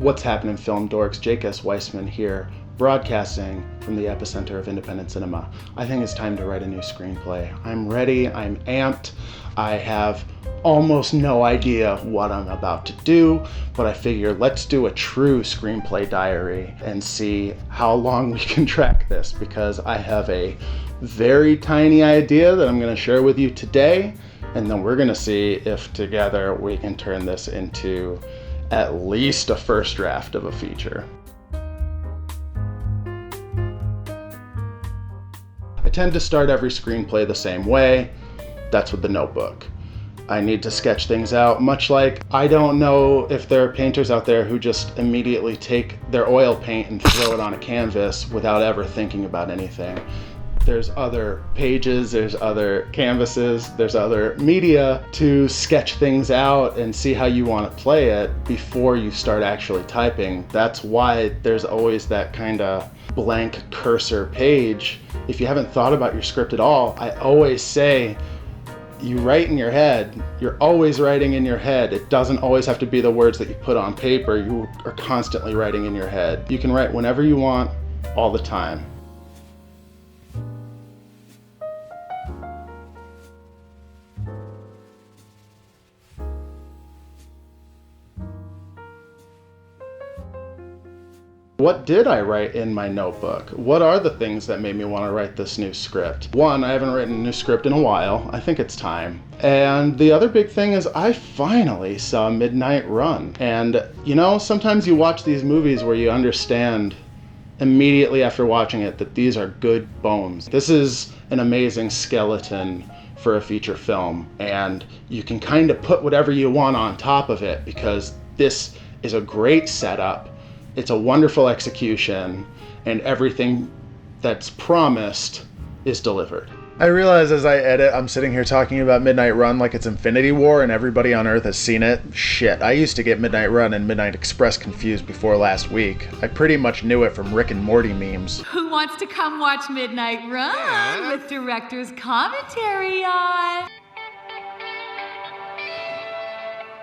What's happening, film dorks? Jake S. Weisman here, broadcasting from the epicenter of independent cinema. I think it's time to write a new screenplay. I'm ready, I'm amped, I have almost no idea what I'm about to do, but I figure let's do a true screenplay diary and see how long we can track this, because I have a very tiny idea that I'm going to share with you today, and then we're going to see if together we can turn this into at least a first draft of a feature. I tend to start every screenplay the same way. That's with the notebook. I need to sketch things out, much like I don't know if there are painters out there who just immediately take their oil paint and throw it on a canvas without ever thinking about anything. There's other pages, there's other canvases, there's other media to sketch things out and see how you want to play it before you start actually typing. That's why there's always that kind of blank cursor page. If you haven't thought about your script at all, I always say you write in your head. You're always writing in your head. It doesn't always have to be the words that you put on paper. You are constantly writing in your head. You can write whenever you want, all the time. What did I write in my notebook? What are the things that made me want to write this new script? One, I haven't written a new script in a while. I think it's time. And the other big thing is I finally saw Midnight Run. And you know, sometimes you watch these movies where you understand immediately after watching it that these are good bones. This is an amazing skeleton for a feature film. And you can kind of put whatever you want on top of it because this is a great setup. It's a wonderful execution, and everything that's promised is delivered. I realize as I edit, I'm sitting here talking about Midnight Run like it's Infinity War and everybody on Earth has seen it. Shit, I used to get Midnight Run and Midnight Express confused before last week. I pretty much knew it from Rick and Morty memes. Who wants to come watch Midnight Run with director's commentary on?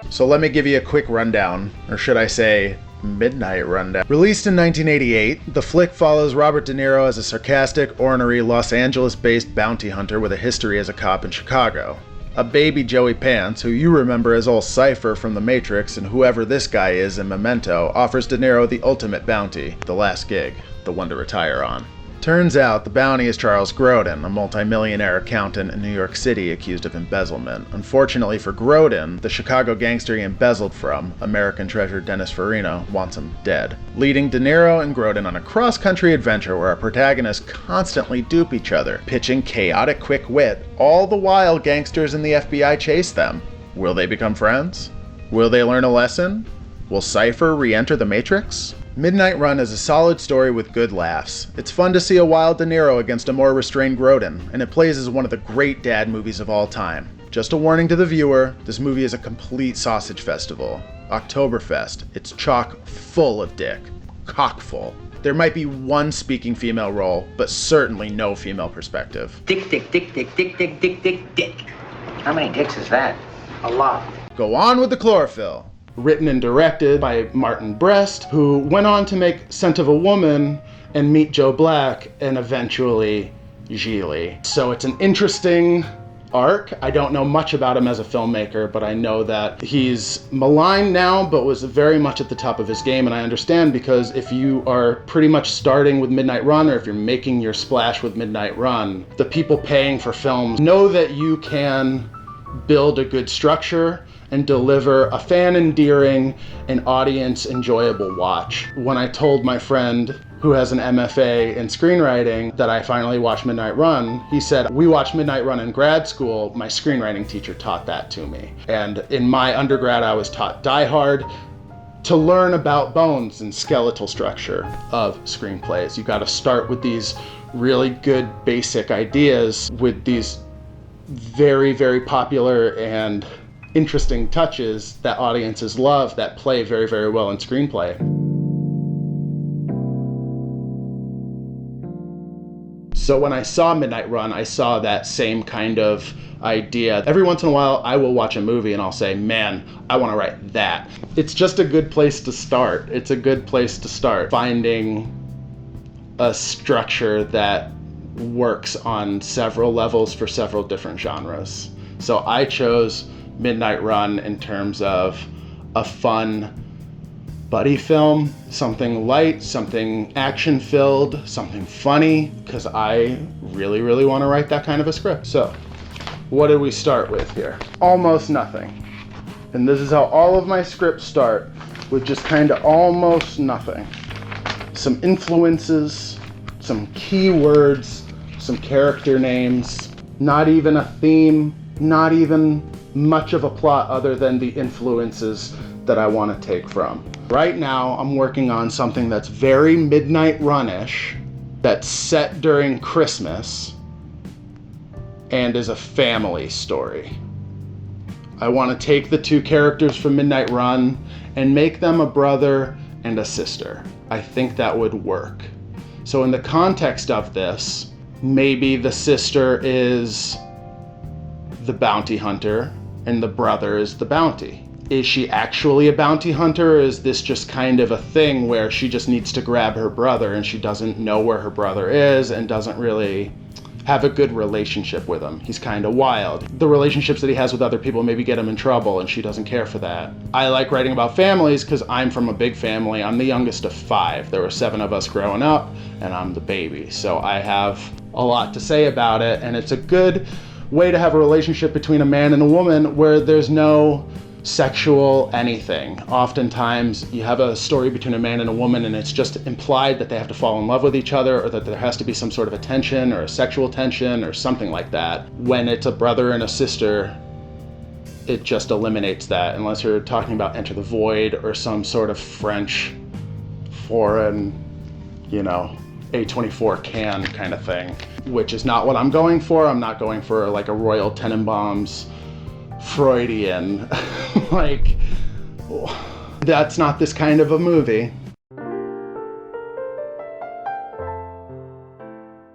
So let me give you a quick rundown, or should I say, Midnight Rundown. Released in 1988, the flick follows Robert De Niro as a sarcastic, ornery, Los Angeles-based bounty hunter with a history as a cop in Chicago. A baby Joey Pants, who you remember as old Cypher from The Matrix and whoever this guy is in Memento, offers De Niro the ultimate bounty, the last gig, the one to retire on. Turns out the bounty is Charles Grodin, a multimillionaire accountant in New York City accused of embezzlement. Unfortunately for Grodin, the Chicago gangster he embezzled from, American treasure Dennis Farina, wants him dead, leading De Niro and Grodin on a cross-country adventure where our protagonists constantly dupe each other, pitching chaotic quick wit, all the while gangsters and the FBI chase them. Will they become friends? Will they learn a lesson? Will Cypher re-enter the Matrix? Midnight Run is a solid story with good laughs. It's fun to see a wild De Niro against a more restrained Grodin, and it plays as one of the great dad movies of all time. Just a warning to the viewer, this movie is a complete sausage festival. Oktoberfest. It's chock full of dick. Cock full. There might be one speaking female role, but certainly no female perspective. Dick, dick, dick, dick, dick, dick, dick, dick, dick. How many dicks is that? A lot. Go on with the chlorophyll. Written and directed by Martin Brest, who went on to make Scent of a Woman and Meet Joe Black and eventually Gigli. So it's an interesting arc. I don't know much about him as a filmmaker, but I know that he's maligned now, but was very much at the top of his game. And I understand, because if you are pretty much starting with Midnight Run, or if you're making your splash with Midnight Run, the people paying for films know that you can build a good structure and deliver a fan-endearing and audience-enjoyable watch. When I told my friend who has an MFA in screenwriting that I finally watched Midnight Run, he said, "We watched Midnight Run in grad school. My screenwriting teacher taught that to me. And in my undergrad, I was taught Die Hard to learn about bones and skeletal structure of screenplays. You gotta start with these really good basic ideas with these very, very popular and interesting touches that audiences love that play very, very well in screenplay." So when I saw Midnight Run, I saw that same kind of idea. Every once in a while, I will watch a movie and I'll say, man, I want to write that. It's just a good place to start. It's a good place to start finding a structure that works on several levels for several different genres. So I chose Midnight Run in terms of a fun buddy film, something light, something action-filled, something funny, because I really, really want to write that kind of a script. So, what did we start with here? Almost nothing. And this is how all of my scripts start, with just kind of almost nothing. Some influences, some keywords, some character names, not even a theme, not even much of a plot other than the influences that I want to take from. Right now, I'm working on something that's very Midnight Run-ish, that's set during Christmas, and is a family story. I want to take the two characters from Midnight Run and make them a brother and a sister. I think that would work. So in the context of this, maybe the sister is the bounty hunter and the brother is the bounty. Is she actually a bounty hunter, or is this just kind of a thing where she just needs to grab her brother and she doesn't know where her brother is and doesn't really have a good relationship with him? He's kind of wild. The relationships that he has with other people maybe get him in trouble and she doesn't care for that. I like writing about families because I'm from a big family. I'm the youngest of 5. There were 7 of us growing up and I'm the baby. So I have a lot to say about it, and it's a good way to have a relationship between a man and a woman where there's no sexual anything. Oftentimes you have a story between a man and a woman and it's just implied that they have to fall in love with each other, or that there has to be some sort of a tension or a sexual tension or something like that. When it's a brother and a sister, it just eliminates that, unless you're talking about Enter the Void or some sort of French foreign, A24 can kind of thing, which is not what I'm going for. I'm not going for like a Royal Tenenbaums Freudian, like, that's not this kind of a movie.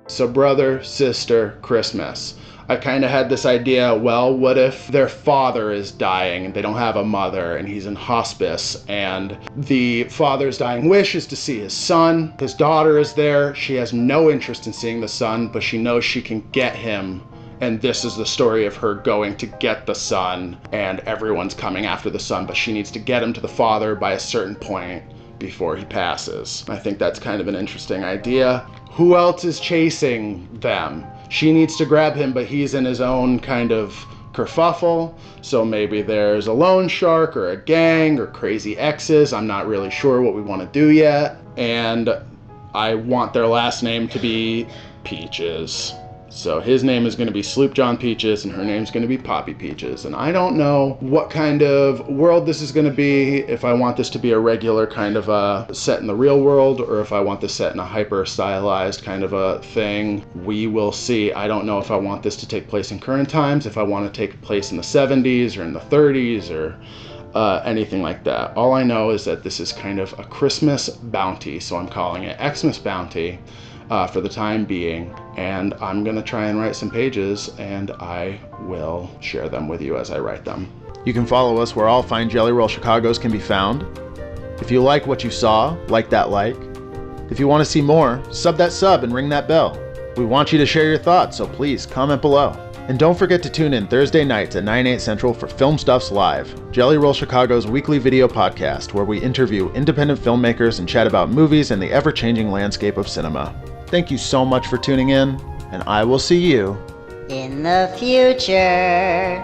So brother, sister, Christmas. I kind of had this idea, well, what if their father is dying and they don't have a mother and he's in hospice, and the father's dying wish is to see his son. His daughter is there. She has no interest in seeing the son, but she knows she can get him. And this is the story of her going to get the son, and everyone's coming after the son, but she needs to get him to the father by a certain point before he passes. I think that's kind of an interesting idea. Who else is chasing them? She needs to grab him, but he's in his own kind of kerfuffle. So maybe there's a loan shark or a gang or crazy exes. I'm not really sure what we want to do yet. And I want their last name to be Peaches. So his name is going to be Sloop John Peaches and her name's going to be Poppy Peaches. And I don't know what kind of world this is going to be, if I want this to be a regular kind of a set in the real world, or if I want this set in a hyper stylized kind of a thing. We will see. I don't know if I want this to take place in current times, if I want to take place in the 70s or in the 30s or anything like that. All I know is that this is kind of a Christmas bounty, so I'm calling it Xmas Bounty. For the time being, and I'm gonna try and write some pages, and I will share them with you as I write them. You can follow us where all fine Jelly Roll Chicagos can be found. If you like what you saw, like that like. If you want to see more, sub that sub and ring that bell. We want you to share your thoughts, so please comment below. And don't forget to tune in Thursday nights at 9/8 Central for Film Stuffs Live, Jelly Roll Chicago's weekly video podcast where we interview independent filmmakers and chat about movies and the ever-changing landscape of cinema. Thank you so much for tuning in, and I will see you in the future.